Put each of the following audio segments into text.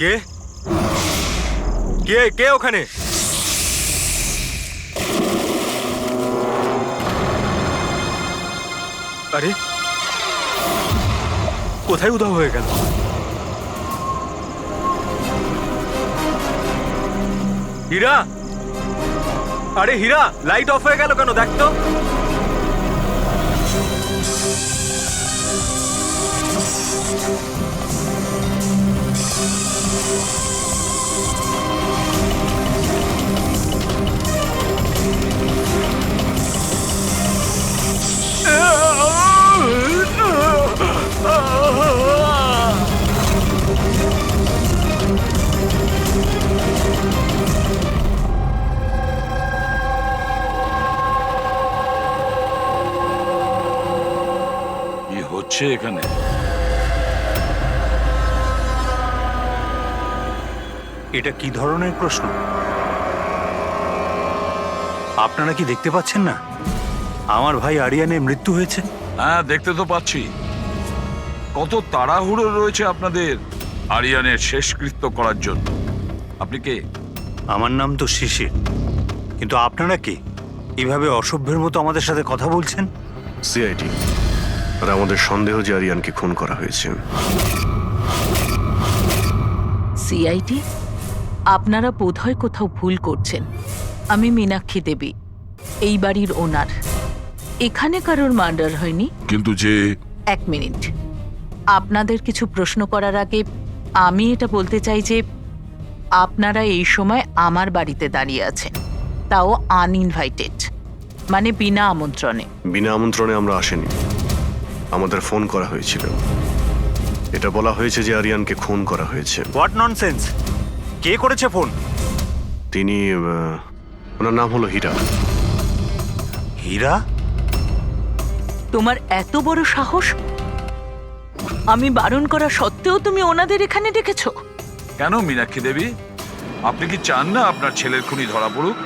কে কে কে ওখানে? আরে কোথায় উধাও হয়ে গেল? হীরা, আরে হীরা, লাইট অফ হয়ে গেল কেন? দেখ তো। কি হচ্ছে এখানে? এটা কি ধরনের প্রশ্ন? আপনারা কি দেখতে পাচ্ছেন না আমার ভাই আরিয়ানের মৃত্যু হয়েছে? হ্যাঁ, দেখতে তো পাচ্ছি। কত তাড়াহুড়ো রয়েছে আপনাদের আরিয়ানের শেষকৃত্য করার জন্য। আপনি কে? আমার নাম তো শিশির, কিন্তু আপনারা কি এভাবে অসভ্যের মতো আমাদের সাথে কথা বলছেন? সিআইডি, আর আমাদের সন্দেহ যে আরিয়ানকে খুন করা হয়েছে। সিআইডি, আপনারা বোধহয় কোথাও ভুল করছেন। আমি মীনাক্ষী দেবী, এই বাড়ির ওনার। এখানে কারোর মার্ডার হয়নি। কিন্তু যে এক মিনিট, আপনাদের কিছু প্রশ্ন করার আগে আমি এটা বলতে চাই যে আপনারা এই সময় আমার বাড়িতে দাঁড়িয়ে আছেন, তাও আনইনভাইটেড, মানে বিনা আমন্ত্রণে। বিনা আমন্ত্রণে আমরা আসিনি, আমাদের ফোন করা হয়েছিল। এটা বলা হয়েছে যে আরিয়ানকে খুন করা হয়েছে। What nonsense! কে করেছে ফোন? তিনি ওনার নাম হলো হীরা। হীরা? তোমার এত বড় সাহস! আমি বারণ করা সত্ত্বেও তুমি ওনাদের এখানে ডেকেছো? কেন মীনাক্ষী দেবী, আপনি কি চান না আপনার ছেলের খুনি ধরা পড়ুক?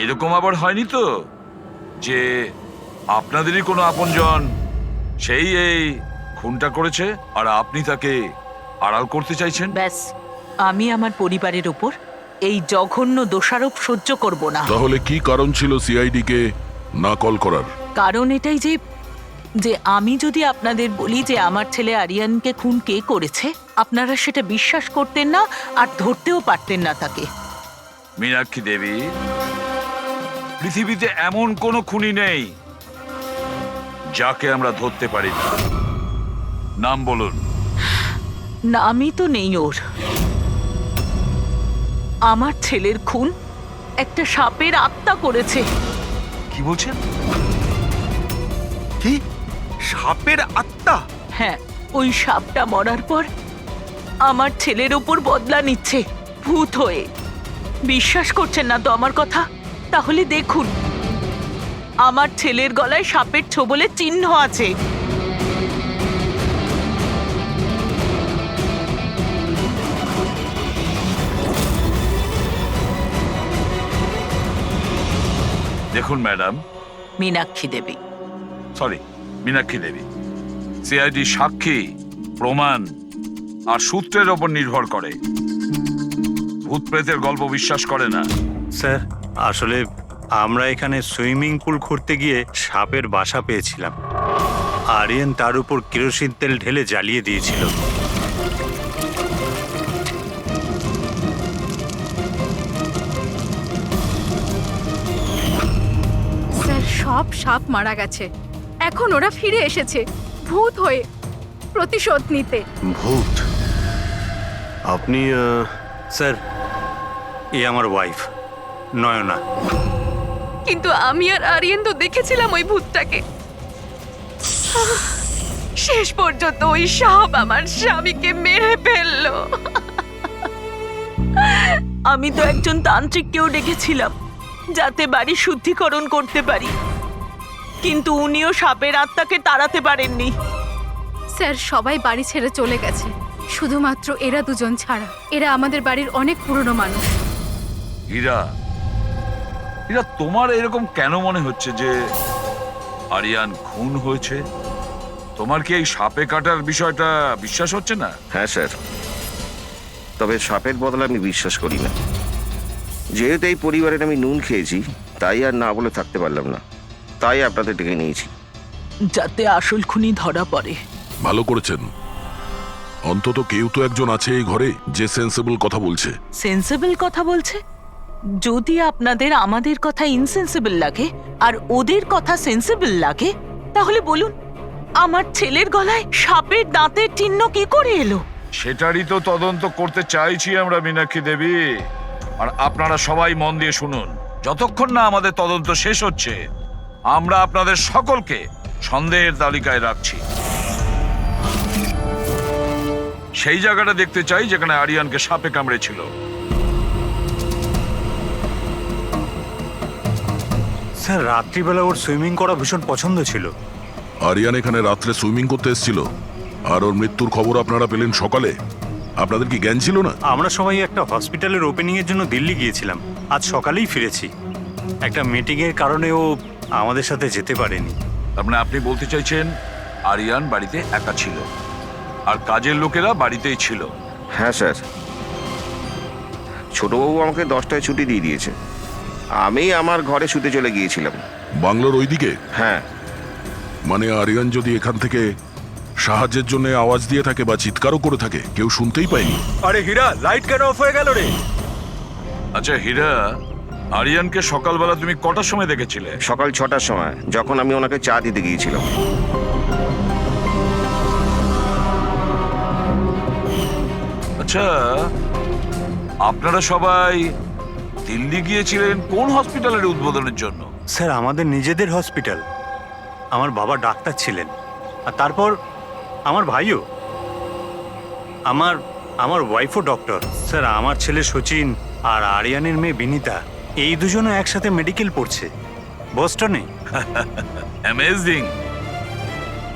এরকম আবার হয়নি তো যে আপনাদেরই কোনো আপনজন সেই এই খুনটা করেছে আর আপনি তাকে আড়াল করতে চাইছেন? ব্যাস, আমি আমার পরিবারের ওপর এই জঘন্য দোষারোপ সহ্য করব না। তাহলে কি কারণ ছিল সিআইডি কে না কল করার? কারণ এটাই যে যে আমি যদি আপনাদের বলি যে আমার ছেলে আরিয়ানকে খুন কে করেছে, আপনারা সেটা বিশ্বাস করতেন না আর ধরতেও পারতেন না তাকে। মীনাক্ষী দেবী, পৃথিবীতে এমন কোনো খুনি নেই যাকে আমরা ধরতে পারি না। নাম বলুন। নামই তো নেই ওর। আমার ছেলের খুন একটা সাপের আত্মা করেছে। কি বলছেন? কি? সাপের আত্মা? হ্যাঁ, ওই সাপটা মরার পর আমার ছেলের ওপর বদলা নিচ্ছে ভূত হয়ে। বিশ্বাস করছেন না তো আমার কথা? তাহলে দেখুন, আমার ছেলের গলায় সাপের ছোবলের চিহ্ন আছে। দেখুন ম্যাডাম, মীনাক্ষী দেবী। সরি, মীনাক্ষী দেবী, সিআইডি সাক্ষী, প্রমাণ আর সূত্রের ওপর নির্ভর করে। ভূত প্রেতের গল্প বিশ্বাস করে না। স্যার, আসলে আমরা এখানে সুইমিং পুল খুঁড়তে গিয়ে সাপের বাসা পেয়েছিলাম। আরিয়ান তার উপর কেরোসিন তেল ঢেলে জ্বালিয়ে দিয়েছিল। স্যার, সব সাপ মারা গেছে। এখন ওরা ফিরে এসেছে ভূত হয়ে প্রতিশোধ নিতে। ভূত? আপনি স্যার, এ আমার ওয়াইফ নয়না। কিন্তু আমি আর আরিয়ান তো দেখেছিলাম ওই ভূতটাকে। শেষ পর্যন্ত ওই সাপ আমার স্বামীকে মেরে ফেললো। আমি তো একজন তান্ত্রিককেও ডেকেছিলাম যাতে বাড়ি শুদ্ধিকরণ করতে পারি, কিন্তু উনিও সাপের আত্মাকে তাড়াতে পারেননি। স্যার, সবাই বাড়ি ছেড়ে চলে গেছে, শুধুমাত্র এরা দুজন ছাড়া। এরা আমাদের বাড়ির অনেক পুরনো মানুষ। হীরা, হীরা, তোমার এরকম কেন মনে হচ্ছে যে আরিয়ান খুন হয়েছে? তোমার কি এই সাপে কাটার বিষয়টা বিশ্বাস হচ্ছে না? হ্যাঁ স্যার, তবে সাপের বদলে আমি বিশ্বাস করি না। যেহেতু এই পরিবারের আমি নুন খেয়েছি, তাই আর না বলে থাকতে পারলাম না, তাই আপনাদের ডেকে নিয়েছি। যাতে আসল খুনি ধরা পড়ে। ভালো করেছেন। অন্তত কেউ তো একজন আছে এই ঘরে যে সেন্সিবল কথা বলছে। সেন্সিবল কথা বলছে? যদি আপনাদের আমাদের কথা ইনসেন্সিবল লাগে আর ওদের কথা সেন্সিবল লাগে, তাহলে বলুন আমার ছেলের গলায় সাপের দাঁতের চিহ্ন কি করে এলো? সেটারই তো তদন্ত করতে চাইছি আমরা, মীনাক্ষী দেবী। আর আপনারা সবাই মন দিয়ে শুনুন, যতক্ষণ না আমাদের তদন্ত শেষ হচ্ছে আমরা আপনাদের সকলকে সন্দেহের তালিকায় রাখছি। সেই জায়গাটা দেখতে চাই যেখানে আরিয়ানকে সাপে কামড়েছিল। স্যার রাত্রিবেলা ওর সুইমিং করা ভীষণ পছন্দ ছিল। আরিয়ান এখানে রাত্রে সুইমিং করতে এসেছিল, আর ওর মৃত্যুর খবর আপনারা পেলেন সকালে। আপনাদের কি জ্ঞান ছিল না? আমরা সবাই একটা হসপিটালের ওপেনিং এর জন্য দিল্লি গিয়েছিলাম, আজ সকালেই ফিরেছি। একটা মিটিং এর কারণে ও আমাদের সাথে যেতে পারেনি। তার মানে আপনি বলতে চাইছেন আরিয়ান বাড়িতে একা ছিল আর কাজের লোকেরা বাড়িতেই ছিল? হ্যাঁ স্যার, ছোটবাবু আমাকে 10টায় ছুটি দিয়ে দিয়েছে। আমি আমার ঘরে শুতে চলে গিয়েছিলাম। বাংলোর ওইদিকে? হ্যাঁ। মানে আরিয়ান যদি এখান থেকে সাহায্যের জন্য আওয়াজ দিয়ে থাকে বা চিৎকারও করে থাকে, কেউ শুনতেই পায়নি। আরে হীরা, লাইট কেন অফ হয়ে গেল রে? আচ্ছা হীরা, আরিয়ানকে সকালবেলা তুমি কটার সময় দেখেছিলে? সকাল 6টার সময়, যখন আমি ওনাকে চা দিতে গিয়েছিলাম। আচ্ছা, আপনারা সবাই দিল্লি গিয়েছিলেন কোন হসপিটালের উদ্বোধনের জন্য? স্যার আমাদের নিজেদের হসপিটাল। আমার বাবা ডাক্তার ছিলেন, আর তারপর আমার ভাইও, আমার ওয়াইফও ডক্টর। স্যার আমার ছেলে সচিন আর আরিয়ানের মেয়ে বিনীতা, এই দুজনও একসাথে মেডিকেল পড়ছে বস্টনে। অ্যামেজিং,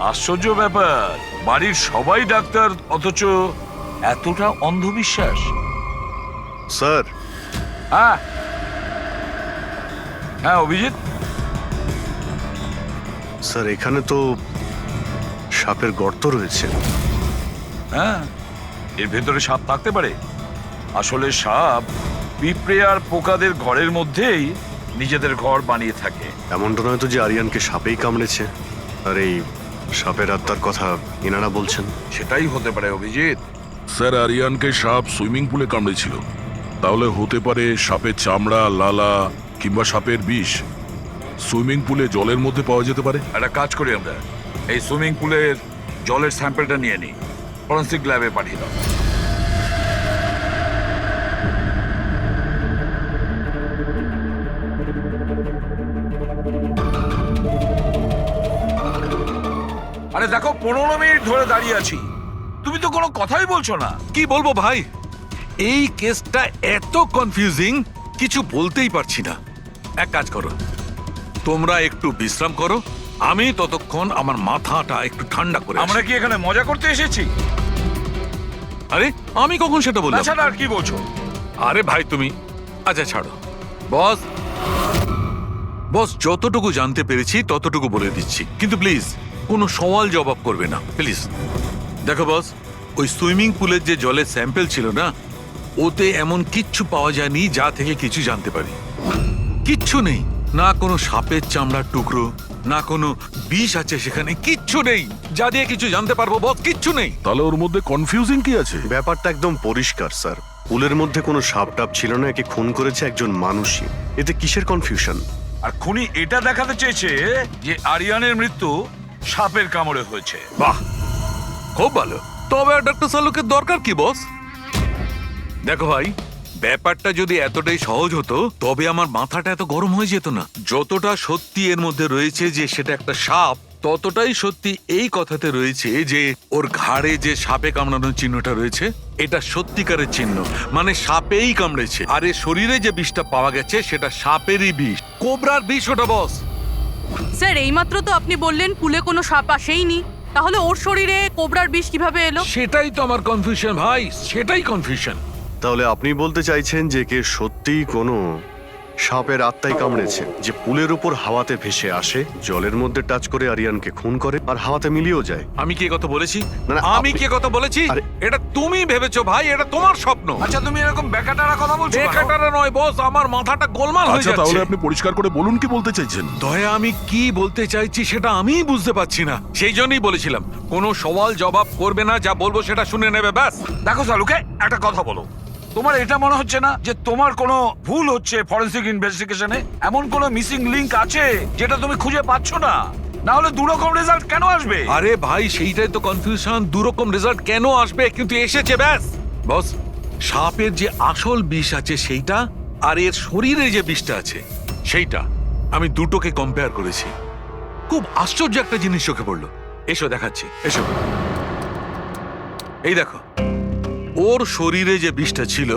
আশ্চর্য ব্যাপার। বাড়ির সবাই ডাক্তার, অথচ এতটা অন্ধবিশ্বাস। স্যার, হ্যাঁ হ্যাঁ অভিজিৎ। স্যার এখানে তো সাপের গর্ত রয়েছে। হ্যাঁ, এর ভেতরে সাপ থাকতে পারে। আসলে সাপ পিঁপড়ে আর পোকাদের ঘরের মধ্যেই নিজেদের ঘর বানিয়ে থাকে। এমনটা নয় তো যে আরিয়ানকে সাপেই কামড়েছে, আর এই সাপের আত্মার কথা এনারা বলছেন? সেটাই হতে পারে অভিজিৎ। স্যার আরিয়ানকে সাপ সুইমিং পুলে কামড়েছিল, তাহলে হতে পারে সাপের চামড়া, লালা কিংবা সাপের বিষ সুইমিং পুলে জলের মধ্যে পাওয়া যেতে পারে। একটা কাজ করি আমরা, এই সুইমিং পুলের জলের স্যাম্পলটা নিয়ে নিই, ফরেন্সিক ল্যাবে পাঠিয়ে দাও। আরে দেখো, 15 মিনিট ধরে দাঁড়িয়ে আছি, তুমি তো কোনো কথাই বলছো না। কি বলবো ভাই, এই কেসটা এত কনফিউজিং, কিছু বলতেই পারছি না। এক কাজ করো, তোমরা একটু বিশ্রাম করো, আমি ততক্ষণ আমার মাথাটা একটু ঠান্ডা করে আমরা কি এখানে মজা করতে এসেছি? আরে আমি কখন সেটা বললাম? তাছাড়া আর কি বলছো? আরে ভাই তুমি, আচ্ছা ছাড়ো। বস বস যতটুকু জানতে পেরেছি ততটুকু বলে দিচ্ছি, কিন্তু প্লিজ কোনো সওয়াল জবাব করবে না প্লিজ। দেখো বস, ওই সুইমিং পুলের যে জলের স্যাম্পল ছিল না, ওতে এমন কিচ্ছু পাওয়া যায়নি যা থেকে কিছু জানতে পারি। কিচ্ছু নেই, না কোনো সাপের চামড়ার টুকরো, না কোনো বিষ আছে সেখানে, কিচ্ছু নেই যা দিয়ে কিছু জানতে পারবো বস, কিচ্ছু নেই। তাহলে ওর মধ্যে কনফিউজিং কি আছে? ব্যাপারটা একদম পরিষ্কার স্যার, পুলের মধ্যে কোনো সাপ টাপ ছিল না, একে খুন করেছে একজন মানুষই। এতে কিসের কনফিউশন? আর খুনি এটা দেখাতে চেয়েছে যে আরিয়ানের মৃত্যু সাপের কামড়ে হয়েছে। বাহ, খুব ভালো। তবে ডক্টর সালুকের দরকার কি বস? দেখো ভাই, ব্যাপারটা যদি এতটাই সহজ হতো তবে আমার মাথাটা এত গরম হয়ে যেত না। যতটা সত্যি এর মধ্যে রয়েছে যে সেটা একটা সাপ, ততটাই সত্যি এই কথাতে রয়েছে যে ওর ঘাড়ে যে সাপে কামড়ানোর চিহ্নটা রয়েছে, এটা সত্যিকারের চিহ্ন, মানে সাপেই কামড়েছে। আর এর শরীরে যে বিষটা পাওয়া গেছে সেটা সাপেরই বিষ, কোবরার বিষ ওটা বস। স্যার এইমাত্র তো আপনি বললেন পুলে কোনো সাপ আসেইনি, তাহলে ওর শরীরে কোবরার বিষ কিভাবে এলো? সেটাই তো আমার কনফিউশন ভাই, সেটাই কনফিউশন। তাহলে আপনি বলতে চাইছেন যে কে সত্যিই কোনো সাপের আত্মাই কামড়েছে, যে পুলের উপর হাওয়াতে ভেসে আসে, জলের মধ্যে টাচ করে আরিয়ানকে খুন করে আর হাওয়াতে মিলিয়েও যায়। আমি কি কথা বলেছি? না, না, আমি আপনি- কি কথা বলেছি? আরে- এটা তুমি ভেবেছো ভাই, এটা তোমার স্বপ্ন। আচ্ছা তুমি এরকম বেকাটারা কথা বলছো কেন? বেকারটা নয় বস, আমার মাথাটা গোলমাল হয়ে আচ্ছা তাহলে যাচ্ছে। আপনি পরিষ্কার করে বলুন কি বলতে চাইছেন। দয়া, আমি কি বলতে চাইছি সেটা আমিই বুঝতে পারছি না। সেই জন্যই বলেছিলাম কোনো সওয়াল জবাব করবে না, যা বলবো সেটা শুনে নেবে ব্যাস। দেখো সালুকে, একটা কথা বলো। তোমার এটা মনে হচ্ছে না যে তোমার কোনো ভুল হচ্ছে ফরেনসিক ইনভেস্টিগেশনে? এমন কোনো মিসিং লিংক আছে যেটা তুমি খুঁজে পাচ্ছ না? না হলে দুরকম রেজাল্ট কেন আসবে? আরে ভাই, সেইটাই তো কনফিউশন। দুরকম রেজাল্ট কেন আসবে, কিন্তু এসেছে ব্যাস। বস, সাপের যে আসল বিষ আছে সেইটা, আর এর শরীরে যে বিষটা আছে সেইটা, আমি দুটোকে কম্পেয়ার করেছি। খুব আশ্চর্য একটা জিনিস চোখে পড়লো। এসো দেখাচ্ছি, এসো। এই দেখো, ওর শরীরে যে বিষটা ছিল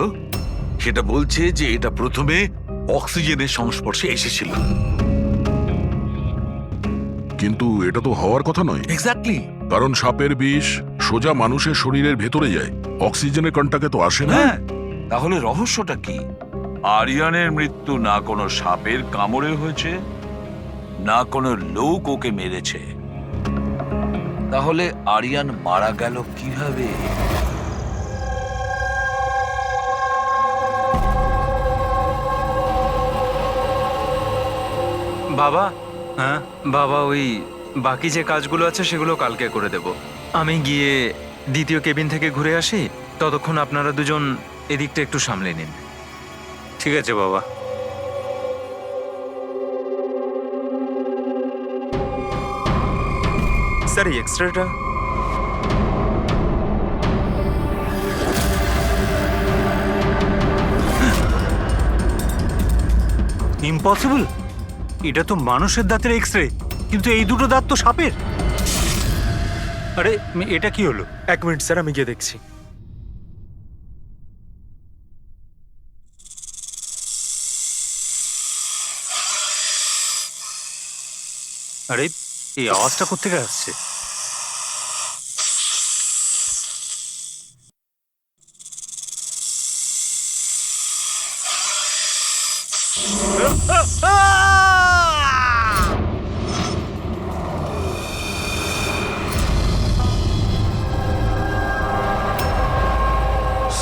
সেটা বলছে যে এটা প্রথমে অক্সিজেনের সংস্পর্শে এসেছিল। কিন্তু এটা তো হওয়ার কথা নয়, এক্স্যাক্টলি। কারণ সাপের বিষ সোজা মানুষের শরীরের ভেতরে যায়, অক্সিজেনের কন্টাক্টে তো আসে না। হ্যাঁ, তাহলে রহস্যটা কি? আরিয়ানের মৃত্যু না কোনো সাপের কামড়ে হয়েছে, না কোনো লোক ওকে মেরেছে। তাহলে আরিয়ান মারা গেল কিভাবে? বাবা, হ্যাঁ, বাবা, ওই বাকি যে কাজগুলো আছে সেগুলো কালকে করে দেব। আমি গিয়ে দ্বিতীয় কেবিন থেকে ঘুরে আসি, ততক্ষণ আপনারা দুজন এদিকটা একটু সামলে নিন। ঠিক আছে বাবা। স্যার, এই এক্সট্রাটা ইম্পসিবল, এটা তো মানুষের দাঁতের এক্স রে, কিন্তু এই দুটো দাঁত তো সাপের। আরে এটা কি হলো? 1 মিনিট স্যার, আমি গিয়ে দেখছি। আরে এই আওয়াজটা কোত্থেকে আসছে?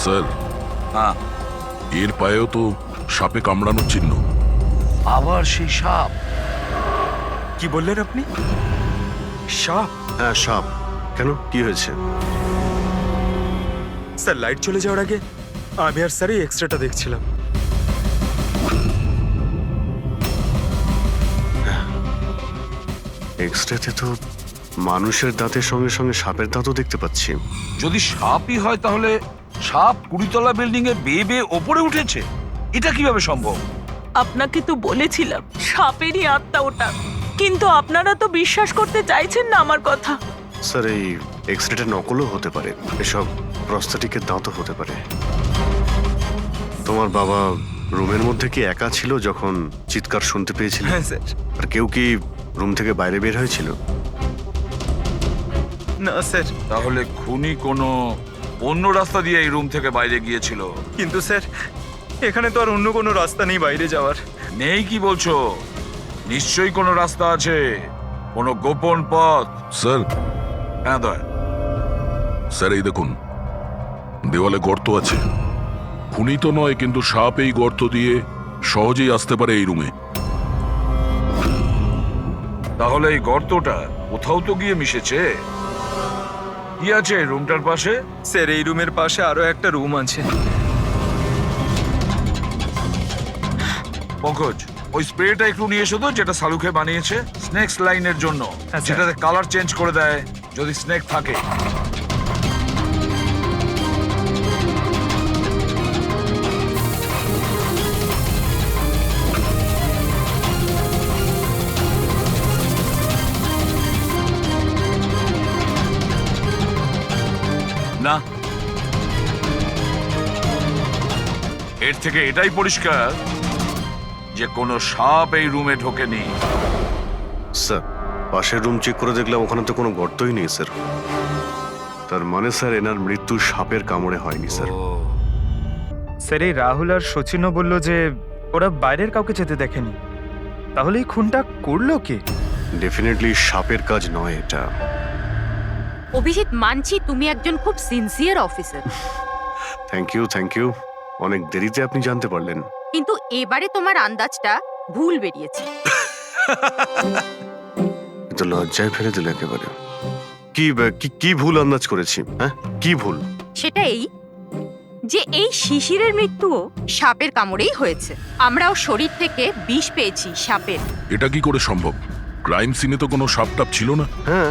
স্যার, হ্যাঁ, এর পায়েও তো সাপে কামড়ানোর চিহ্ন। আবার সেই সাপ? কি বললেন আপনি? সাপ? হ্যাঁ সাপ। কেন, কি হয়েছে? স্যার, লাইট চলে যাওয়ার আগে আমি আর স্যার এই এক্সট্রাটা দেখছিলাম। এক্সরেতে তো মানুষের দাঁতের সঙ্গে সঙ্গে সাপের দাঁতও দেখতে পাচ্ছি। যদি সাপই হয় তাহলে সাপ 20 তলা বিল্ডিং এ বেয়ে বেয়ে ওপরে উঠেছে, এটা কিভাবে সম্ভব? আপনাকে তো বলেছিলাম সাপেরই আত্মা ওটা, কিন্তু আপনারা তো বিশ্বাস করতে চাইছেন না আমার কথা। স্যার, এই এক্সরেটা নকলও হতে পারে, এসব প্রস্থেটিকের দাঁতও হতে পারে। তোমার বাবা রুমের মধ্যে কি একা ছিল যখন চিৎকার শুনতে পেয়েছিল? হ্যাঁ স্যার। আর কেউ কি রুম থেকে বাইরে বের হয়েছিল? না স্যার, তাহলে খুনি কোনো অন্য রাস্তা দিয়ে এই রুম থেকে বাইরে গিয়েছিল। কিন্তু স্যার এখানে তো আর অন্য কোনো রাস্তা নেই বাইরে যাওয়ার। নেই কি বলছো? নিশ্চয়ই কোনো রাস্তা আছে, কোনো গোপন পথ। স্যার, হ্যাঁ দয়া। স্যার এই দেখুন, দেওয়ালে গর্ত আছে। খুনি তো নয়, কিন্তু সাপ এই গর্ত দিয়ে সহজেই আসতে পারে এই রুমে। তাহলে এই গর্তটা কোথাও তো গিয়ে মিশেছে। কি আছে এই রুমটার পাশে? স্যার, এই রুমের পাশে আরো একটা রুম আছে। পঙ্কজ, ওই স্প্রেটা একটু নিয়ে এসো তো, যেটা সালুকে বানিয়েছে স্নেকস লাইনের জন্য, হ্যাঁ, স্যার। যেটাতে কালার চেঞ্জ করে দেয় যদি স্নেক থাকে। না, এর থেকে এটাই পরিষ্কার যে কোনো সাপ এই রুমে ঢোকেনি। স্যার, পাশের রুম চেক করে দেখলাম ওখানে তো কোনো গর্তই নেই স্যার। তার মানে স্যার এনার মৃত্যু সাপের কামড়ে হয়নি স্যার। স্যার, এই রাহুল আর সচিনও বলল যে ওরা বাইরের কাউকে যেতে দেখেনি, তাহলে এই খুনটা করলো কে? ডেফিনেটলি সাপের কাজ নয় এটা। অভিজিৎ, মানছি তুমি একজন খুব সিনসিয়ার অফিসার, থ্যাংক ইউ। অনেক দেরিতে আপনি জানতে পারলেন। কিন্তু এবারে তোমার আন্দাজটা ভুল বেরিয়েছে। তো লজ্জায় ফেলে দিল একেবারে। কি ভুল আন্দাজ করেছি? হ্যাঁ, কি ভুল? সেটা এই যে এই শিশিরের মৃত্যুও সাপের কামড়েই হয়েছে। আমরাও শরীর থেকে বিষ পেয়েছি সাপের। এটা কি করে সম্ভব? ক্রাইম সিনে তো কোনো সাপটাপ ছিল না। হ্যাঁ,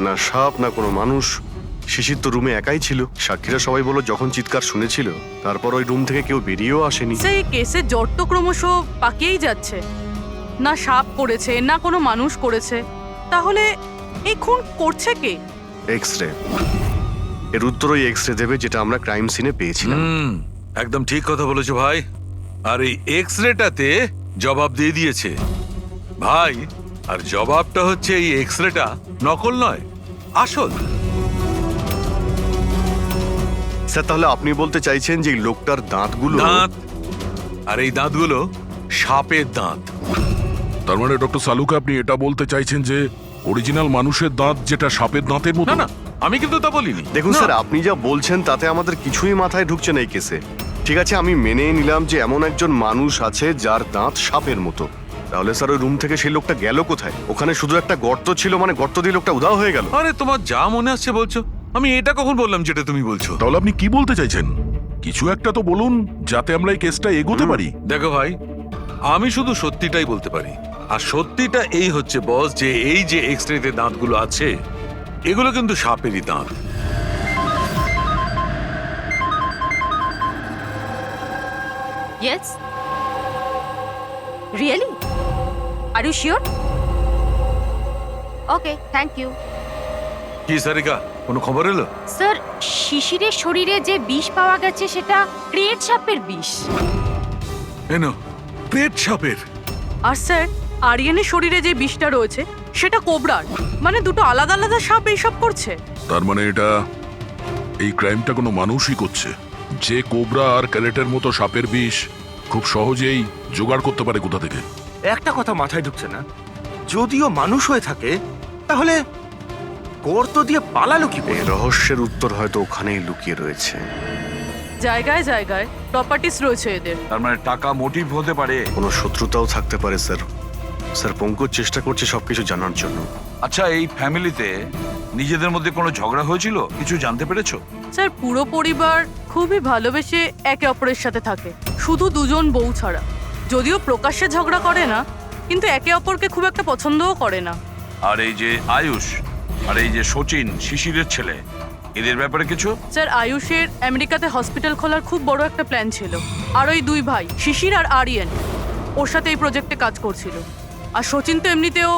না সাপ না কোনো মানুষ। শিশির তো রুমে একাই ছিল। সাক্ষীরা সবাই বলল যখন চিৎকার শুনেছিল তারপর ওই রুম থেকে কেউ বেরিয়েও আসেনি। সেই কেসের জট তো ক্রমশ পাকিয়েই যাচ্ছে। না সাপ করেছে না কোনো মানুষ করেছে, তাহলে এই খুন করছে কে? এক্স-রে। এর উত্তর ওই এক্স-রে দেবে যেটা আমরা ক্রাইম সিনে পেয়েছিলাম। একদম ঠিক কথা বলেছো ভাই। আর এই এক্স রেটাতে জবাব দিয়ে দিয়েছে ভাই। আর জবাবটা হচ্ছে এই এক্স রেটা নকল নয়, আসল। স্যার, তাহলে আপনি বলতে চাইছেন যে এই লোকটার দাঁতগুলো? দাঁত, আর এই দাঁতগুলো সাপের দাঁত। তার মানে ডক্টর সালুকা, আপনি এটা বলতে চাইছেন যে অরিজিনাল মানুষের দাঁত যেটা সাপের দাঁতের মতো? না না, আমি কিন্তু তা বলিনি। দেখুন না। স্যার, আপনি যা বলছেন তাতে আমাদের কিছুই মাথায় ঢুকছে না এই কেসে। ঠিক আছে, আমি মেনে নিলাম যে এমন একজন মানুষ আছে যার দাঁত সাপের মতো। তাহলে স্যার ওই রুম থেকে সেই লোকটা গেল কোথায়? ওখানে শুধু একটা গর্ত ছিল, মানে গর্ত দিয়ে লোকটা উধাও হয়ে গেল। আরে তোমার যা মনে আসছে বলছো। আমি এটা কখন বললাম যেটা তুমি বলছো? তাহলে আপনি কি বলতে চাইছেন? কিছু একটা তো বলুন যাতে আমরা এই কেসটা এগোতে পারি। দেখো ভাই, আমি শুধু সত্যিটাই বলতে পারি। আর সত্যিটা এই হচ্ছে বস, যে এই যে এক্স-রেতে দাঁতগুলো আছে এগুলো কিন্তু সাপেরই দাঁত। Yes, really? Are you sure? Okay, thank you. কি সারিকা, কোনো খবর এলো? স্যার, শিশিরের শরীরে যে বিষ পাওয়া গেছে সেটা ক্রেট সাপের বিষ। এনো, পেট সাপের। আর স্যার, আরিয়ানের শরীরে যে বিষটা রয়েছে সেটা কোবরার। মানে দুটো আলাদা আলাদা সাপ এইসব করছে। তার মানে এটা এই ক্রাইমটা কোনো মানুষই করছে, যে কোবরা আর ক্যারেটের মতো সাপের বিষ খুব সহজেই জোগাড় করতে পারে কোথা থেকে। একটা কথা মাথায় ঢুকছে না, যদিও মানুষ হয়ে থাকে তাহলে গর্ত দিয়ে পালালো কি করে? এই রহস্যের উত্তর হয়তো ওখানেই লুকিয়ে রয়েছে। জায়গায় জায়গায় প্রপার্টিস রয়েছে এদের। তার মানে টাকা মোটিভ হতে পারে। কোনো শত্রুতাও থাকতে পারে স্যার। স্যার, পঙ্কজ চেষ্টা করছে সবকিছু জানার জন্য। আচ্ছা, এই ফ্যামিলিতে নিজেদের মধ্যে কোনো ঝগড়া হয়েছিল? কিছু জানতে পেরেছো? স্যার, পুরো পরিবার খুবই ভালোবেসে একে অপরের সাথে থাকে, শুধু দুজন বউ ছাড়া। যদিও প্রকাশ্যে ঝগড়া করে না, কিন্তু একে অপরকে খুব একটা পছন্দও করে না। আর এই যে আয়ুষ আর এই যে সচিন, শিশিরের ছেলে, এদের ব্যাপারে কিছু? স্যার, আয়ুষের আমেরিকাতে হসপিটাল খোলার খুব বড় একটা প্ল্যান ছিল। আর ওই দুই ভাই শিশির আর আরিয়ান ওর সাথে এই প্রজেক্টে কাজ করছিল। আর সচিন তো এমনিতেও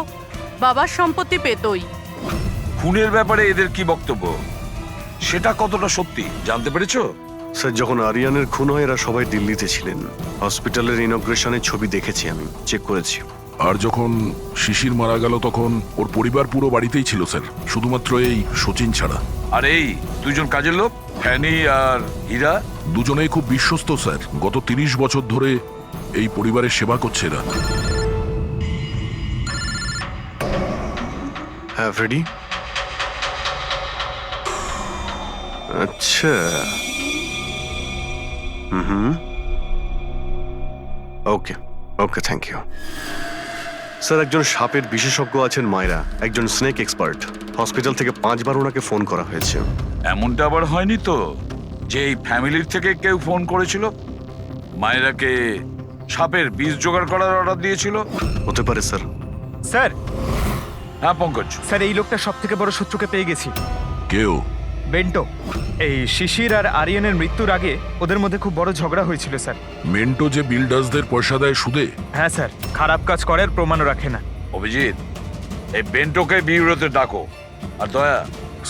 বাবার সম্পত্তি পেতই। খুনের ব্যাপারে এদের কি বক্তব্য, সেটা কতটা সত্যি জানতে পেরেছো? স্যার, যখন আরিয়ানের খুন হয় এরা সবাই দিল্লিতে ছিলেন। হসপিটালের ইনগ্রেশনের ছবি দেখেছি, আমি চেক করেছি। আর যখন শিশির মারা গেল তখন ওর পরিবার পুরো বাড়িতেই ছিল স্যার, শুধুমাত্র এই সচিন ছাড়া। আর এই দুজন কাজের লোক, ফ্যানি আর হীরা, দুজনেই খুব বিশ্বস্ত স্যার। গত 30 বছর ধরে এই পরিবারের সেবা করছে এরা। হ্যাঁ ফ্রেডি, আচ্ছা। ওকে ওকে, থ্যাংক ইউ স্যার। একজন সাপের বিশেষজ্ঞ আছেন মায়রা, একজন স্নেক এক্সপার্ট। হসপিটাল থেকে 5 বার ওনাকে ফোন করা হয়েছে। এমনটা আবার হয়নি তো যে এই ফ্যামিলির থেকে কেউ ফোন করেছিল মায়েরাকে সাপের বিষ জোগাড় করার অর্ডার দিয়েছিল? হতে পারে স্যার। স্যার, হ্যাঁ পঙ্কজ। স্যার এই লোকটা সব থেকে বড় শত্রুকে পেয়ে গেছি। কেউ? বেন্টো। এই শিশির আর আরিয়ানের মৃত্যুর আগে ওদের মধ্যে খুব বড় ঝগড়া হয়েছিল স্যার। মেন্টো যে বিল্ডার্সদের পয়সা দেয় সুদে? হ্যাঁ স্যার, খারাপ কাজ করার প্রমাণও রাখে না। অভিজিৎ, এই বেন্টোকে বিউরোতে ডাকো। আর দয়া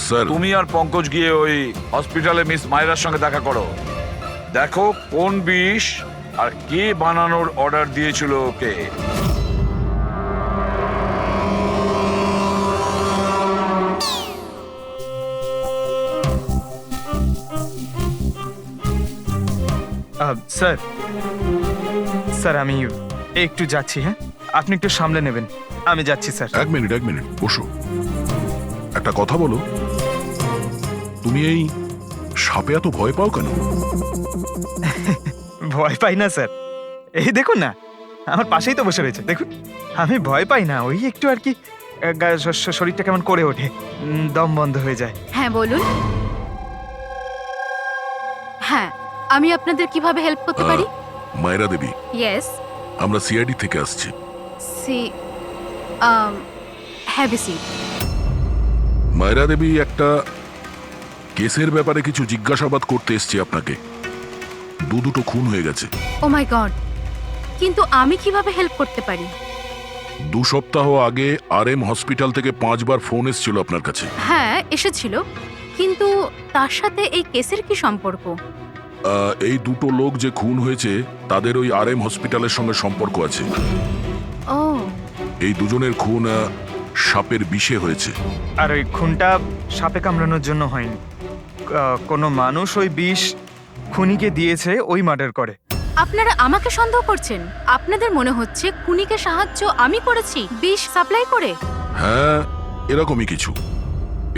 স্যার, তুমি আর পঙ্কজ গিয়ে ওই হসপিটালে মিস মায়রার সঙ্গে দেখা করো। দেখো কোন বিষ আর কে বানানোর অর্ডার দিয়েছিল ওকে। স্যার, স্যার আমি একটু যাচ্ছি, হ্যাঁ আপনি একটু সামলে নেবেন, আমি যাচ্ছি স্যার। এক মিনিট বসো। একটা কথা বলো, তুমি এই সাপে এত ভয় পাও কেন? ভয় পাই না স্যার, এই দেখুন না আমার পাশেই তো বসে রয়েছে, দেখুন আমি ভয় পাই না, ওই একটু আর কি শরীরটা কেমন করে ওঠে, দম বন্ধ হয়ে যায়। হ্যাঁ বলুন। হ্যাঁ, আমি আপনাদের কিভাবে হেল্প করতে পারি? মায়েরা দেবী, ইয়েস। আমরা সিআইডি থেকে আসছি। See have a seat. Mayera Devi, একটা কেসের ব্যাপারে কিছু জিজ্ঞাসাবাদ করতে এসছি আপনাকে। দুটো খুন হয়ে গেছে। ও মাই গড, কিন্তু আমি কিভাবে হেল্প করতে পারি? 2 সপ্তাহ আগে RM হসপিটাল থেকে 5 বার ফোন এসেছিল আপনার কাছে। হ্যাঁ এসেছিল, কিন্তু তার সাথে এই কেসের কি সম্পর্ক? এই 2 লোক যে খুন হয়েছে তাদের ওই RM হসপিটালের সঙ্গে সম্পর্ক আছে। ও, এই দুজনের খুন সাপের বিষে হয়েছে। আর ওই খুনটা সাপে কামড়ানোর জন্য হয়নি, কোনো মানুষ ওই বিষ খুনিকে দিয়েছে, ওই মার্ডার করে। আপনারা আমাকে সন্দেহ করছেন? আপনাদের মনে হচ্ছে খুনিকে সাহায্য আমি করেছি বিষ সাপ্লাই করে? হ্যাঁ, এরকমই কিছু।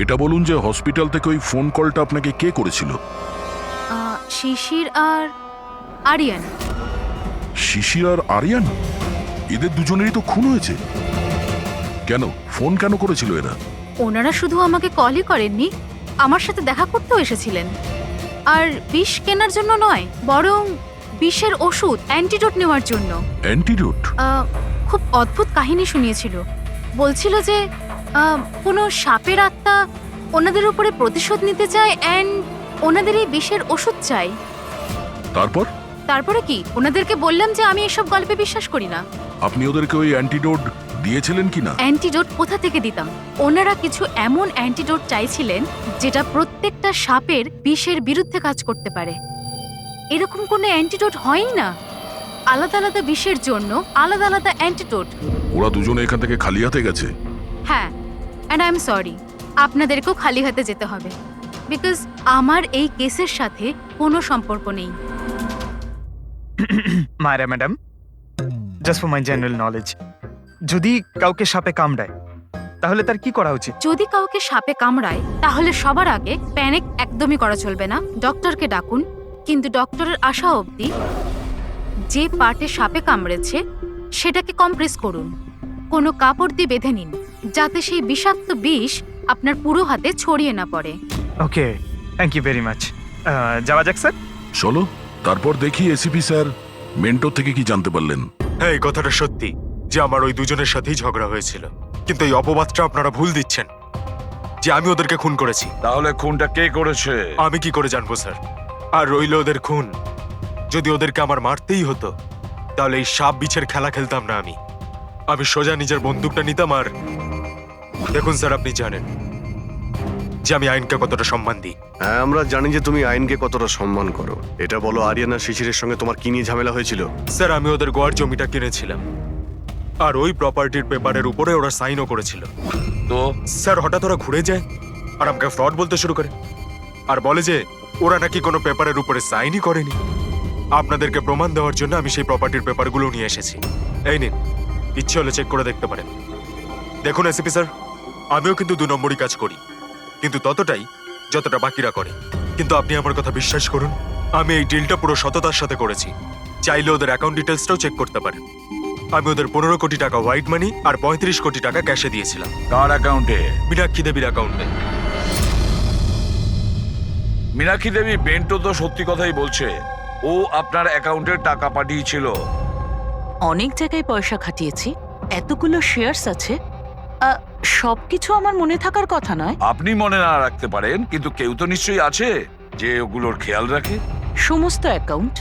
এটা বলুন যে হসপিটাল থেকে ওই ফোন কলটা আপনাকে কে করেছিল? শিশির আর আরিয়ান। শিশির আর আরিয়ান? এদের দুজনেরই তো খুন হয়েছে। কেন ফোন কেন করেছিল এরা? ওনারা শুধু আমাকে কলই করেননি, আমার সাথে দেখা করতেও এসেছিলেন। আর বিষ কেনার জন্য নয়, বরং বিষের ওষুধ অ্যান্টিডোট নেওয়ার জন্য। অ্যান্টিডোট? খুব অদ্ভুত কাহিনী শুনিয়েছিল। বলছিল যে কোনো সাপের আত্মা ওনাদের উপরে প্রতিশোধ নিতে চায় অ্যান্ড ওনাদের এই বিষের ওষুধ চাই। তারপরে কি? ওনাদেরকে বললাম যে আমি এসব গল্পে বিশ্বাস করি না। আপনি ওদেরকে ওই অ্যান্টিডোট দিয়েছিলেন কি না? অ্যান্টিডোট কোথা থেকে দিতাম? ওনারা কিছু এমন অ্যান্টিডোট চাইছিলেন যেটা প্রত্যেকটা সাপের বিষের বিরুদ্ধে কাজ করতে পারে। এরকম কোনো অ্যান্টিডোট হয়ই না। আলাদা আলাদা বিষের জন্য আলাদা আলাদা অ্যান্টিডোট। ওরা দুজনে এখান থেকে খালি হাতে গেছে? হ্যাঁ, অ্যান্ড আই এম সরি, আপনাদেরকেও খালি হাতে যেতে হবে, বিকজ আমার এই কেসের সাথে কোনো সম্পর্ক নেই। মায়েরা madam, just for my general knowledge, যদি কাউকে সাপে কামড়ায় তাহলে তার কি করা উচিত? যদি কাউকে সাপে কামড়ায় তাহলে সবার আগে প্যানিক একদমই করা চলবে না। ডক্টরকে ডাকুন, কিন্তু ডক্টরের আসা অবধি যে পার্টে সাপে কামড়েছে সেটাকে কম্প্রেস করুন, কোনো কাপড় দিয়ে বেঁধে নিন, যাতে সেই বিষাক্ত বিষ আপনার পুরো হাতে ছড়িয়ে না পড়ে। ওকে, থ্যাংক ইউ ভেরি মাচ। যাওয়া যাক স্যার। চলো, তারপর দেখি এসিপি স্যার মেন্টর থেকে কি জানতে পারলেন। হ্যাঁ, এই কথাটা সত্যি যে আমার ওই দুজনের সাথেই ঝগড়া হয়েছিল, কিন্তু এই অপবাদটা আপনারা ভুল দিচ্ছেন যে আমি ওদেরকে খুন করেছি। তাহলে খুনটা কে করেছে? আমি কি করে জানবো স্যার? আর রইল ওদের খুন, যদি ওদেরকে আমার মারতেই হতো তাহলে এই সাপ বিছের খেলা খেলতাম না। আমি সোজা নিজের বন্দুকটা নিতাম। আর দেখুন স্যার, আপনি জানেন যে আমি আইনকে কতটা সম্মান দিই। হ্যাঁ, আমরা জানি যে তুমি আইনকে কতটা সম্মান করো। এটা বলো, আরিয়ানা শিশিরের সঙ্গে তোমার কি নিয়ে ঝামেলা হয়েছিল? স্যার, আমি ওদের গোয়ার জমিটা কিনেছিলাম, আর ওই প্রপার্টির পেপারের উপরে ওরা সাইনও করেছিল। তো স্যার, হঠাৎ ওরা ঘুরে যায় আর আমাকে ফ্রড বলতে শুরু করে, আর বলে যে ওরা নাকি কোনো পেপারের উপরে সাইনই করেনি। আপনাদেরকে প্রমাণ দেওয়ার জন্য আমি সেই প্রপার্টির পেপারগুলো নিয়ে এসেছি। এই নিন, ইচ্ছে হলে চেক করে দেখতে পারেন। দেখুন এসিপি স্যার, আমিও কিন্তু 2 নম্বরই কাজ করি, কিন্তু ততটাই যতটা বাকিরা করে। কিন্তু আপনি আমার কথা বিশ্বাস করুন, আমি এই ডিলটা পুরো সততার সাথে করেছি। চাইলে ওদের অ্যাকাউন্ট ডিটেলসটাও চেক করতে পারেন। আমি ওদের 15 কোটি টাকা হোয়াইট মানি আর 35 কোটি টাকা ক্যাশে দিয়েছিলাম। কার অ্যাকাউন্টে? মীনাক্ষী দেবীর অ্যাকাউন্টে। মীনাক্ষী দেবী বেন্টো তো সত্যি কথাই বলছে, ও আপনার অ্যাকাউন্টে টাকা পাঠিয়েছিল। অনেক জায়গায় পয়সা খাটিয়েছি, এতগুলো শেয়ার্স আছে, সবকিছু আমার মনে থাকার কথা নয়। আপনি মনে না রাখতে পারেন, কিন্তু কেউ তো নিশ্চয়ই আছে যে ওগুলোর খেয়াল রাখে। সমস্ত অ্যাকাউন্ট,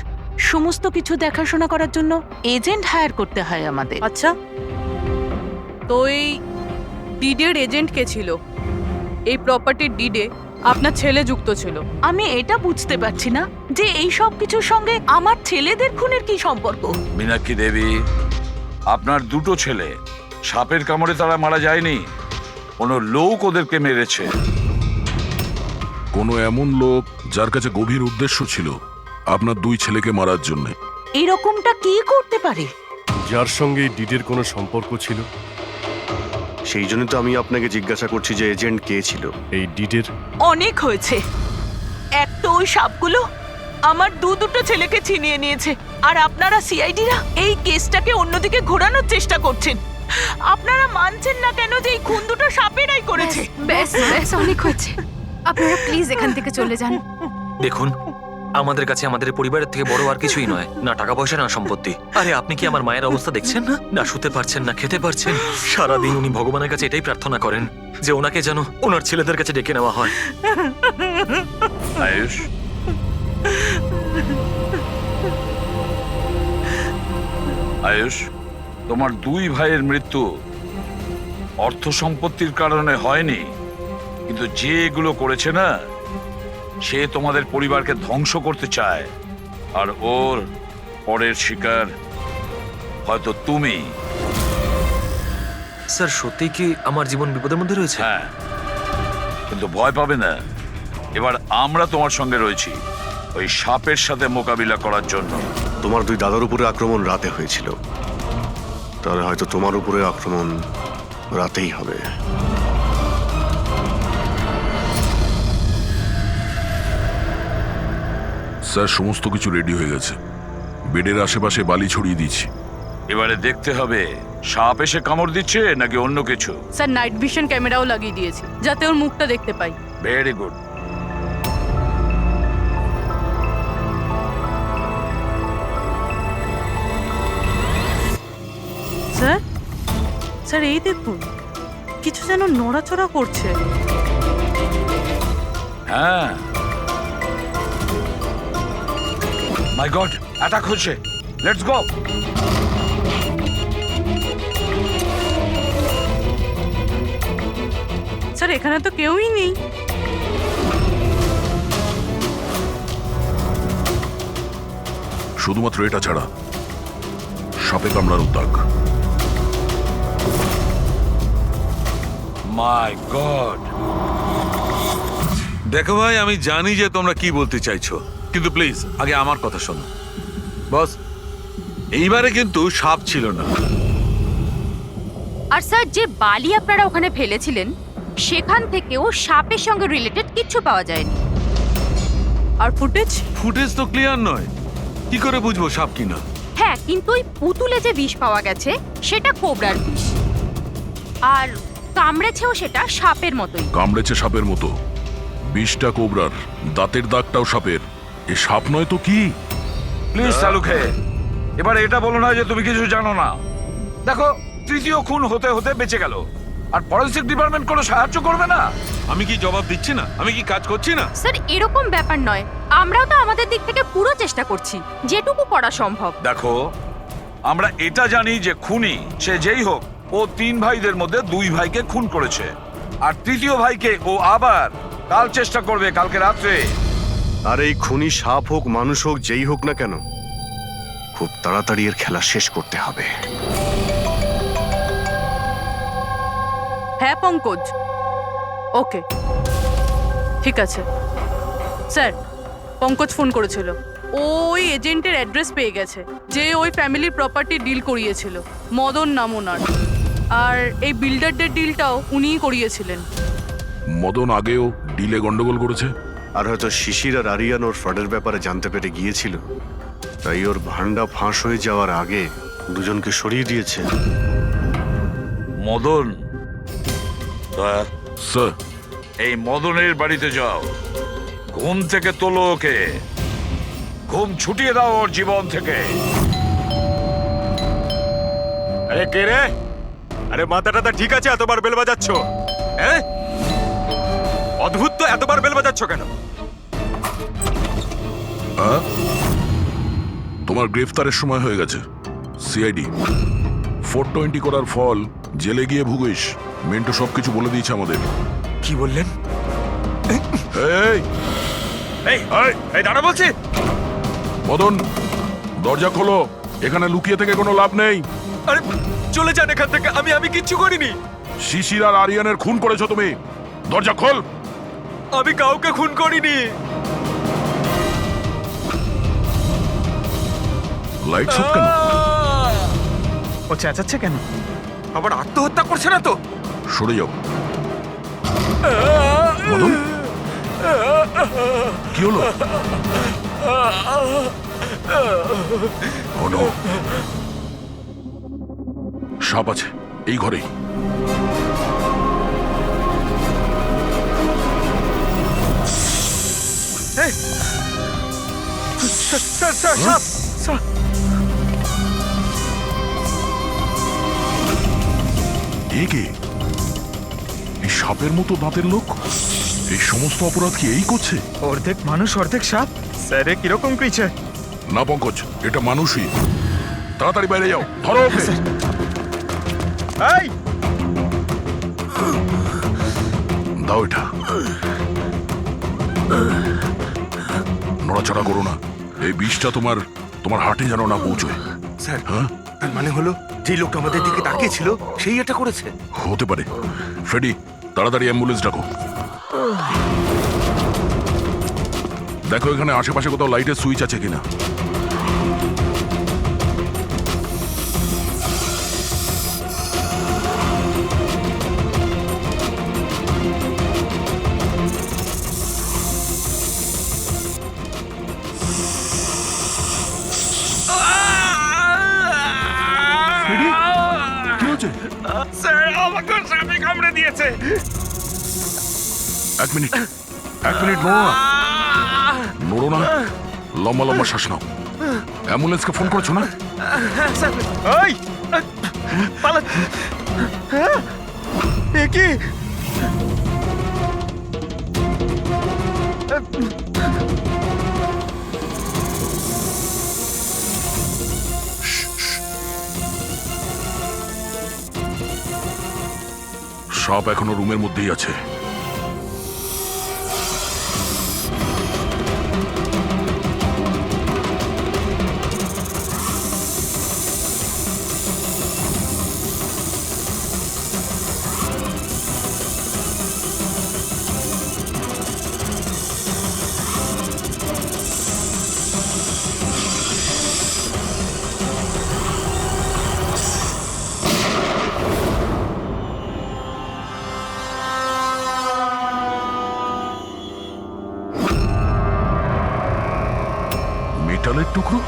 সমস্ত কিছু দেখাশোনা করার জন্য এজেন্ট হায়ার করতে হয় আমাদের। আচ্ছা, তো এই ডিডের এজেন্ট কে ছিল? এই প্রপার্টির ডিডে আপনার ছেলে যুক্ত ছিল। আমি এটা বুঝতে পারছি না যে এই সব কিছুর সঙ্গে আমার ছেলেদের খুনের কি সম্পর্ক। মীনাক্ষী দেবী, আপনার 2 ছেলে সাপের কামড়ে তারা মারা যায়নি, কোনো লোক ওদেরকে মেরেছে। কোনো এমন লোক যার কাছে গভীর উদ্দেশ্য ছিল আপনার 2 ছেলেকে মারার জন্য। এরকমটা কি করতে পারে? যার সঙ্গে এই ডিডের কোনো সম্পর্ক ছিল। সেই জন্য তো আমি আপনাকে জিজ্ঞাসা করছি যে এজেন্ট কে ছিল। এই ডিডের অনেক হয়েছে। এক তো ওই সাপগুলো আমার দুটো ছেলেকে ছিনিয়ে নিয়েছে, আর আপনারা সিআইডিরা এই কেসটাকে অন্যদিকে ঘোরানোর চেষ্টা করছেন। আপনারা মানছেন না কেন যে এই খুন দুটো সাপেরাই করেছে? ব্যাস ব্যাস অনেক হয়েছে, আপনারা প্লিজ এখান থেকে চলে যান। দেখুন, আমাদের কাছে আমাদের পরিবারের থেকে বড় আর কিছুই নয়, না টাকা পয়সা না সম্পত্তি। আরে আপনি কি আমার মায়ের অবস্থা দেখছেন না? না শুতে পারছেন না খেতে পারছেন। সারাদিন উনি ভগবানের কাছে এটাই প্রার্থনা করেন যে ওনাকে যেন ওনার ছেলেদের কাছে ডেকে নেওয়া হয়। আয়ুষ, আয়ুষ, তোমার দুই ভাইয়ের মৃত্যু অর্থ সম্পত্তির কারণে হয়নি, কিন্তু যে এগুলো করেছে না, সে তোমাদের পরিবারকে ধ্বংস করতে চায়, আর ওর পরের শিকার হয়তো তুমি। স্যার সত্যি কি আমার জীবন বিপদের মধ্যে রয়েছে? হ্যাঁ, কিন্তু ভয় পাবে না। এবার আমরা তোমার সঙ্গে রয়েছি ওই সাপের সাথে মোকাবিলা করার জন্য। তোমার দুই দাদার উপরে আক্রমণ রাতে হয়েছিল, তাহলে হয়তো তোমার উপরে আক্রমণ রাতেই হবে। স্যার সমস্ত কিছু রেডি হয়ে গেছে, বেডের আশেপাশে বালি ছড়িয়ে দিচ্ছি। এবারে দেখতে হবে সাপ এসে কামড় দিচ্ছে নাকি অন্য কিছু। স্যার নাইট ভিশন ক্যামেরাও লাগিয়ে দিয়েছি যাতে ওর মুখটা দেখতে পাই। Very good. স্যার স্যার এই দেখুন, কিছু যেন নড়াচড়া করছে। হ্যাঁ, মাই গড, অ্যাটাক হচ্ছে। Let's go. স্যার এখানে তো কেউই নেই। শুধুমাত্র এটা ছাড়া সাপে কামড়ানোর দাগ। মাই গড। দেখো ভাই, আমি জানি যে তোমরা কি বলতে চাইছো, কিন্তু প্লিজ আগে আমার কথা শোনো। বস, এইবারে কিন্তু সাপ ছিল না। আর স্যার যে বালি আপনারা ওখানে ফেলেছিলেন সেখান থেকেও সাপের সঙ্গে রিলেটেড কিছু পাওয়া যায়নি। আর ফুটেজ ফুটেজ তো ক্লিয়ার নয়, কি করে বুঝবো সাপ কিনা? হ্যাঁ, কিন্তু ওই পুতুলে যে বিষ পাওয়া গেছে সেটা কোবরার বিষ, আর কামড়েছেও সেটা সাপের মতোই। কামড়েছে সাপের মতো, বিষটা কোবরার, দাঁতের দাগটাও সাপের। এ সাপ নয় তো কি? প্লিজ শালুকে, এবার এটা বলো না যে তুমি কিছু জানো না। দেখো, তৃতীয় খুন হতে হতে বেঁচে গেল, আর ফরেনসিক ডিপার্টমেন্ট কোনো সাহায্য করবে না। আমি কি জবাব দিচ্ছি না? আমি কি কাজ করছি না? স্যার এরকম ব্যাপার নয়, আমরাও তো আমাদের দিক থেকে পুরো চেষ্টা করছি যেটুকু করা সম্ভব। দেখো, আমরা এটা জানি যে খুনি সে যেই হোক, ও তিন ভাইদের মধ্যে দুই ভাইকে খুন করেছে, আর তৃতীয় ভাইকে ও আবার কাল চেষ্টা করবে, কালকে রাত্রে। আর এই খুনি সাপ হোক মানুষ হোক যেই হোক না কেন, খুব তাড়াতাড়ি এর খেলা শেষ করতে হবে। হ্যাঁ পঙ্কজ, ওকে ঠিক আছে। স্যার পঙ্কজ ফোন করেছিল, ওই এজেন্টের অ্যাড্রেস পেয়ে গেছে যে ওই ফ্যামিলির প্রপার্টি ডিল করিয়েছিল। মদন নাম ওনার, আর এই বিল্ডারদের ডিলটাও উনিই করিয়েছিলেন। মদন আগেও ডিলে গন্ডগোল করেছে, আর হয়তো শিশির আর আরিয়ান ওর ফ্রডের ব্যাপারে জানতে পেরে গিয়েছিল, তাই ওর ভান্ডা ফাঁস হয়ে যাওয়ার আগে দুজনকে সরিয়ে দিয়েছে। মদন, স্যার এই মদনের বাড়িতে যাও, ঘুম থেকে তোলো ওকে, ঘুম ছুটিয়ে দাও ওর জীবন থেকে। আরে কে রে? আরে মাথাটা ঠিক আছে, এতবার বেল বাজাচ্ছ? হ্যাঁ, অদ্ভুত তো, এতবার বেল বাজাচ্ছ কেন? তোমার গ্রেফতারের সময় হয়ে গেছে। সিআইডি 420 করার ফল জেলে গিয়ে ভুগিস। মেন্টো সবকিছু বলে দিয়েছে আমাদের। কি বললেন? এই এই এই দাঁড়া বলছি। মদন, দরজা খোলো, এখানে লুকিয়ে থেকে কোনো লাভ নেই। আরে চলে যান এখান থেকে, আমি কিচ্ছু করিনি। শিশির আর আরিয়ানের খুন করেছো তুমি, দরজা খোল। আমি কাউকে খুন করিনি। লাইটস অফ কেন? ও চেঁচাচ্ছে কেন? আবার আত্মহত্যা করছে না তো? সরে যাও। মদন, কি হলো? Oh no! সাপ আছে এই ঘরেই। এ কে? এই সাপের মতো দাঁতের লোক এই সমস্ত অপরাধ কি এই করছে? অর্ধেক মানুষ অর্ধেক সাপ। স্যার এ কিরকম ক্রিচার? না পঙ্কজ, এটা মানুষই। তাড়াতাড়ি বাইরে যাও, ধরো ওকে। এই দাও এটা। নড়াচড়া করো না, এই বিষটা তোমার হার্টে যেন না পৌঁছয়। স্যার, হ্যাঁ, তার মানে হলো যে লোকটা আমাদের দিকে তাকিয়েছিল সেই এটা করেছে। হতে পারে। ফ্রেডি, তাড়াতাড়ি অ্যাম্বুলেন্স ডাকো। দেখো এখানে আশেপাশে কোথাও লাইটের সুইচ আছে কিনা। স্যার আমাকে সাপে কামড়ে দিয়েছে। এক মিনিট নড়ো না, নড়ো না, লম্বা লম্বা শ্বাস নাও। অ্যাম্বুলেন্সকে ফোন করেছো না? এই পালা, এ কি? সাপ এখনো রুমের মধ্যেই আছে। মেটালের টুকরো?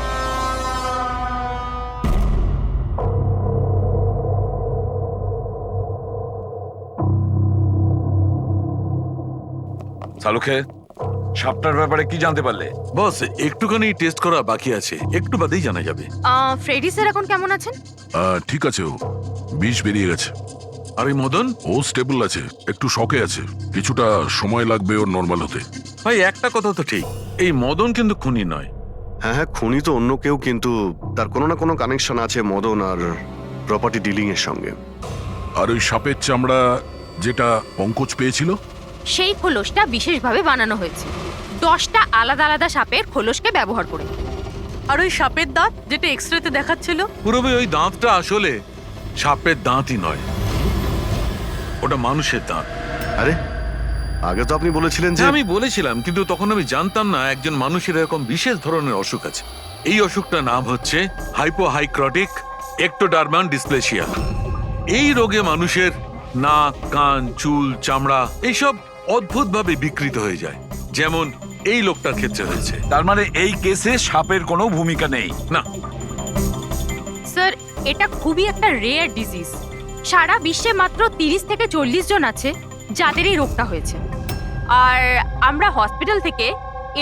সালুখে, সাপটার ব্যাপারে কি জানতে পারলে? বস, একটুখানি টেস্ট করা বাকি আছে, একটু বাদেই জানা যাবে। ফ্রেডি স্যার এখন কেমন আছেন? ঠিক আছে, ও বিষ বেরিয়ে গেছে। আর এই মদন? ও স্টেবল আছে, একটু শকে আছে, কিছুটা সময় লাগবে ওর নর্মাল হতে। ভাই একটা কথা তো ঠিক, এই মদন কিন্তু খুনি নয়। হ্যাঁ, খুনি তো অন্য কেউ, কিন্তু তার কোনো না কোনো কানেকশন আছে মদন আর প্রপার্টি ডিলিং এর সঙ্গে। আর ওই সাপের চামড়া যেটা পঙ্কজ পেয়েছিল, সেই খোলসটা বিশেষভাবে বানানো হয়েছে 10টা আলাদা আলাদা সাপের খোলসকে ব্যবহার করে। আর ওই সাপের দাঁত যেটা এক্সরেতে দেখাচ্ছিল, পুরোপুরি ওই দাঁতটা আসলে সাপের দাঁতই নয়, ওটা মানুষের দাঁত। আরে আগে তো আপনি বলেছিলেন যে আমি বলেছিলাম, কিন্তু তখন আমি জানতাম না একজন মানুষের এরকম বিশেষ ধরনের অসুখ আছে। এই অসুখটার নাম হচ্ছে হাইপোহাইক্রটিক একটোডার্মান ডিসপ্লেসিয়া। এই রোগে মানুষের নাক, কান, চুল, চামড়া এইসব অদ্ভুতভাবে বিকৃত হয়ে যায়, যেমন এই লোকটার ক্ষেত্রে হয়েছে। তার মানে এই কেসে সাপের কোনো ভূমিকা নেই? না স্যার, এটা খুবই একটা রেয়ার ডিজিজ। সারা বিশ্বে মাত্র 30 থেকে 40 জন আছে যাদের এই রোগটা হয়েছে। আর আমরা হসপিটাল থেকে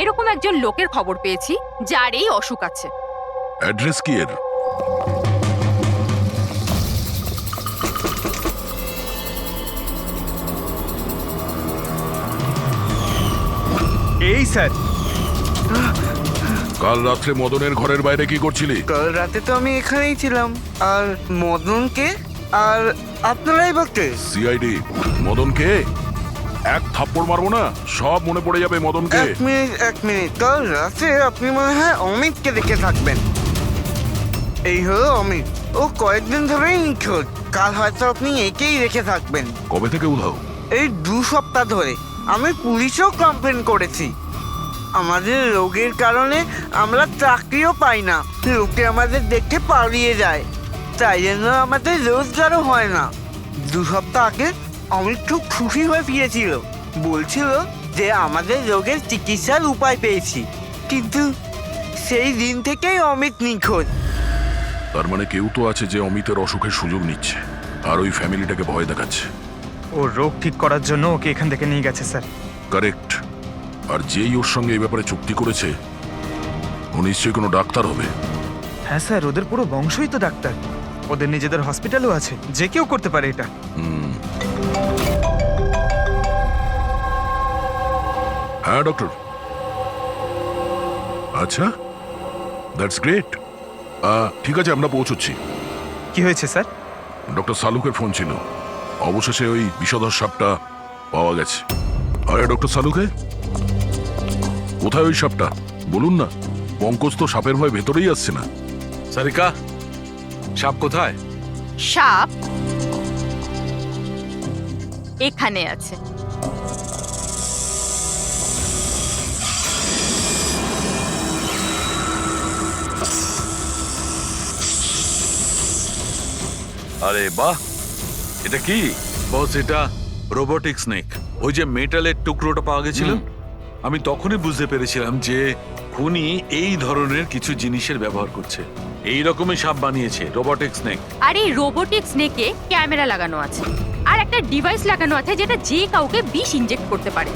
এরকম একজন লোকের খবর পেয়েছি যার এই অসুখ আছে। অ্যাড্রেস কি এর? এই স্যার, কাল রাত্রে মদনের ঘরের বাইরে কি করছিলি? কাল রাতে তো আমি এখানেই ছিলাম। আর মদনকে আর আপনারাই বলতে সিআইডি। মদনকে এক থাপ্পড় মারবো না, সব মনে পড়ে যাবে মদনকে। এক মিনিট কাল রাতে আপনি মনে হয় অমিতকে দেখে থাকবেন। এই হলো অমিত, ও কয়েকদিন ধরেই নিখোঁজ। কাল হয়তো আপনি একেই রেখে থাকবেন। কবে থেকে উধাও? এই 2 সপ্তাহ ধরে। আমি পুলিশেও কমপ্লেন করেছি। আমাদের রোগের কারণে আমরা চাকরিও পাই না, লোকে আমাদের দেখে পালিয়ে যায়, তাই জন্য আমাদের রোজগারও হয় না। 2 সপ্তাহ আগে অমিত খুব খুশি হয়ে ফিরেছিল, বলছিল যে আমাদের রোগের চিকিৎসার উপায় পেয়েছি, কিন্তু সেই দিন থেকেই অমিত নিখোঁজ। তার মানে কেউ তো আছে যে অমিতের অসুখের সুযোগ নিচ্ছে আর ওই ফ্যামিলিটাকে ভয় দেখাচ্ছে। ওর রোগ ঠিক করার জন্য ওকে এখান থেকে নিয়ে গেছে স্যার। কারেক্ট। আর যেই ওর সঙ্গে এই ব্যাপারে চুক্তি করেছে ও নিশ্চয়ই কোনো ডাক্তার হবে। হ্যাঁ স্যার, ওদের পুরো বংশই তো ডাক্তার, ওদের নিজেদের হসপিটালও আছে, যে কেউ করতে পারে এটা। হ্যাঁ ডক্টর। আচ্ছা, দ্যাটস গ্রেট। ঠিক আছে, আমরা পৌঁছচ্ছি। কি হয়েছে স্যার? ডক্টর সালুকের ফোন ছিল, অবশেষে ওই বিষধর সাপটা পাওয়া গেছে। আরে ডক্টর সালুকে, কোথায় ওই সাপটা বলুন না? পঙ্কজ তো সাপের ভয় ভেতরেই আসছে না। সারিকা, সাপ কোথায়? সাপ এখানে আছে। আরে বাহ, এটা কি? বস, এটা রোবোটিক স্নেক। ওই যে মেটালের টুকরোটা পাওয়া গেছিল, আমি তখনই বুঝতে পেরেছিলাম যে খুনি এই ধরনের কিছু জিনিসের ব্যবহার করছে। এই রকমই সাপ বানিয়েছে, রোবোটিক স্নেক। আর এই রোবোটিক স্নেকে ক্যামেরা লাগানো আছে আর একটা ডিভাইস লাগানো আছে যেটা যে কাউকে বিষ ইনজেক্ট করতে পারে।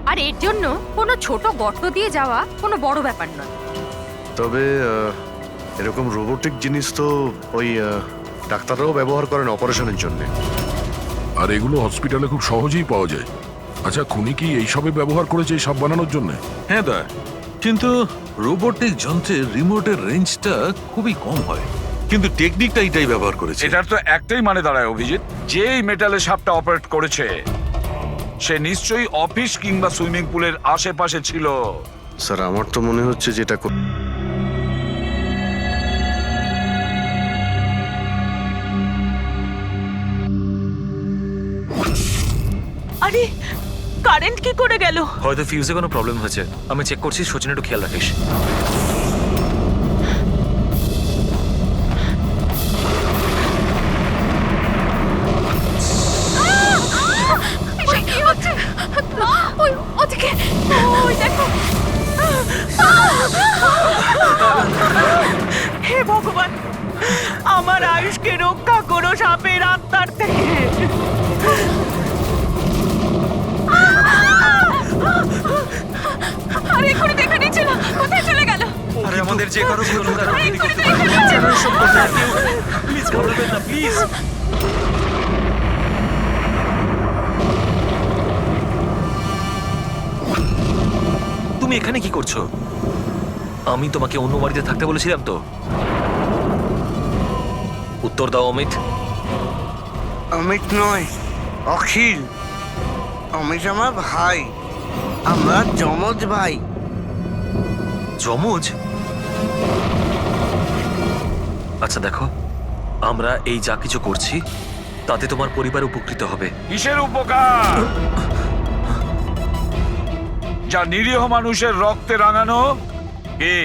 আর এর জন্য কোনো ছোট গর্ত দিয়ে যাওয়া কোনো বড় ব্যাপার নয়। তবে এরকম রোবোটিক জিনিস তো ওই ডাক্তাররাও ব্যবহার করেন অপারেশনের জন্য। আর এগুলো হসপিটালে খুব সহজেই পাওয়া যায়। আচ্ছা, খুনি কি এইসবে ব্যবহার করেছে এই সাপ বানানোর জন্য? হ্যাঁ দা, কিন্তু রোবোটিক যন্ত্রের রিমোটের রেঞ্জটা খুবই কম হয়, কিন্তু টেকনিকটা এটাই ব্যবহার করেছে। এটার তো একটাই মানে দাঁড়ায় অভিজিৎ, যেই মেটালের সাপটা অপারেট করেছে সে নিশ্চয়ই অফিস কিংবা সুইমিং পুলের আশেপাশে ছিল। স্যার, আমার তো মনে হচ্ছে যেটা আরে কারেন্ট কি করে গেল? হয়তো ফিউজে কোনো প্রবলেম হয়েছে। আমি চেক করছি, সচিন একটু খেয়াল রাখিস। হে ভগবান, আমার আয়ুষকে রক্ষা করো সাপের আত্মার থেকে। আরে এক্ষুনি দেখা নিচ্ছিল, কোথায় চলে গেল? আরে আমাদের যে কারো কোনো প্লিজ ঘাবড়াবেন না, প্লিজ। তুমি এখানে কি করছো? আমি তোমাকে অন্য বাড়িতে থাকতে বলেছিলাম তো। উত্তর দাও অমিত। অমিত নয়, অখিল। অমিত আমার ভাই, আমরা যমজ ভাই। যমজ? আচ্ছা দেখো, আমরা এই যা কিছু করছি তাতে তোমার পরিবার উপকৃত হবে। কিসের উপকার? যা নিরীহ মানুষের রক্তে রাঙানো। কে?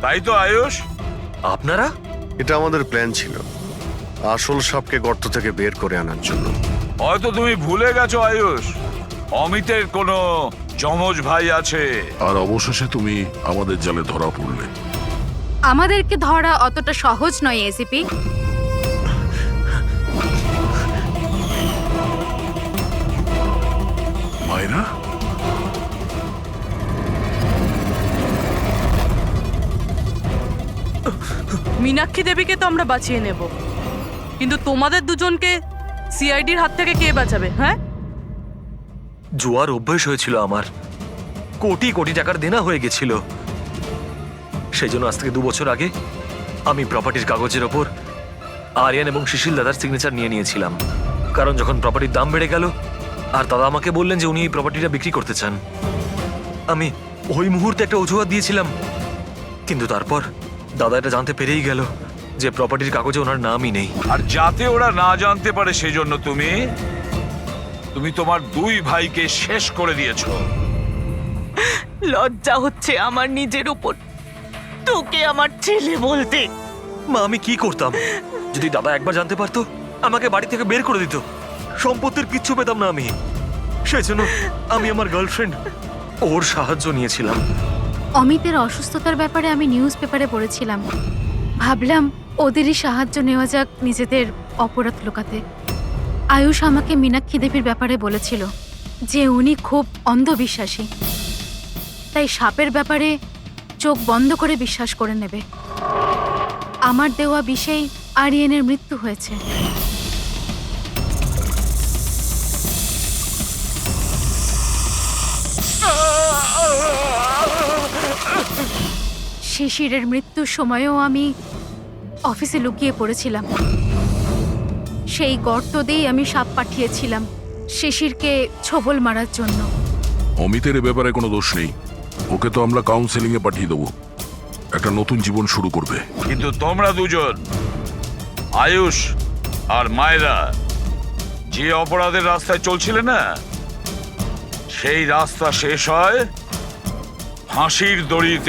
তাই তো আয়ুষ? আপনারা? এটা আমাদের প্ল্যান ছিল, আসল সাপকে গর্ত থেকে বের করে আনার জন্য। হয়তো তুমি ভুলে গেছো আয়ুষ, অমিতের কোনো যমজ ভাই আছে। আর অবশেষে তুমি আমাদের জালে ধরা পড়লে। আমাদেরকে ধরা অতটা সহজ নয় এসিপি। মায়েরা, মীনাক্ষী দেবীকে তো আমরা বাঁচিয়ে নেব, কিন্তু তোমাদের দুজনকে সিআইডির হাত থেকে কে বাঁচাবে? হ্যাঁ, জুয়ার অভ্যাস হয়েছিল আমার, কোটি কোটি টাকার দেনা হয়ে গেছিল। সেই জন্য আজ থেকে 2 বছর আগে আমি প্রপার্টির কাগজের ওপর আরিয়ান এবং সুশীল দাদার সিগনেচার নিয়ে নিয়েছিলাম। কারণ যখন প্রপার্টির দাম বেড়ে গেল আর দাদা আমাকে বললেন যে উনি এই প্রপার্টিটা বিক্রি করতে চান, আমি ওই মুহূর্তে একটা অজুহাত দিয়েছিলাম। কিন্তু তারপর দাদা এটা জানতে পেরেই গেল যে প্রপার্টির কাগজে ওনার নামই নেই। আর যাতে ওরা না জানতে পারে সেজন্য তুমি তোমার 2 ভাইকে শেষ করে দিয়েছো। লজ্জা হচ্ছে আমার নিজের উপর তোকে আমার ছেলে বলতে। মা আমি কি করতাম যদি দাদা একবার জানতে পারতো? আমাকে বাড়ি থেকে বের করে দিত, সম্পত্তির কিচ্ছু পেতাম না আমি। সেই জন্য আমি আমার গার্লফ্রেন্ড ওর সাহায্য নিয়েছিলাম। অমিতের অসুস্থতার ব্যাপারে আমি নিউজ পেপারে পড়েছিলাম, ভাবলাম ওদেরই সাহায্য নেওয়া যাক নিজেদের অপরাধ লুকাতে। আয়ুষ আমাকে মীনাক্ষী দেবীর ব্যাপারে বলেছিল যে উনি খুব অন্ধবিশ্বাসী, তাই সাপের ব্যাপারে চোখ বন্ধ করে বিশ্বাস করে নেবে। আমার দেওয়া বিষেই আরিয়ানের মৃত্যু হয়েছে। শিশিরের মৃত্যুর সময়ও আমি অফিসে লুকিয়ে পড়েছিলাম। সেই গর্ত দিয়েই আমি সাপ পাঠিয়েছিলাম শিশিরকে ছোবল মারার জন্য। অমিতের এ ব্যাপারে কোনো দোষ নেই, ওকে তো আমরা কাউন্সেলিং এ পাঠিয়ে দেবো, একটা নতুন জীবন শুরু করবে। কিন্তু তোমরা দুজন, আয়ুষ আর মায়রা, যে অপরাধের রাস্তায় চলছিলে না, সেই রাস্তা শেষ হয় ফাঁসির দড়িতে।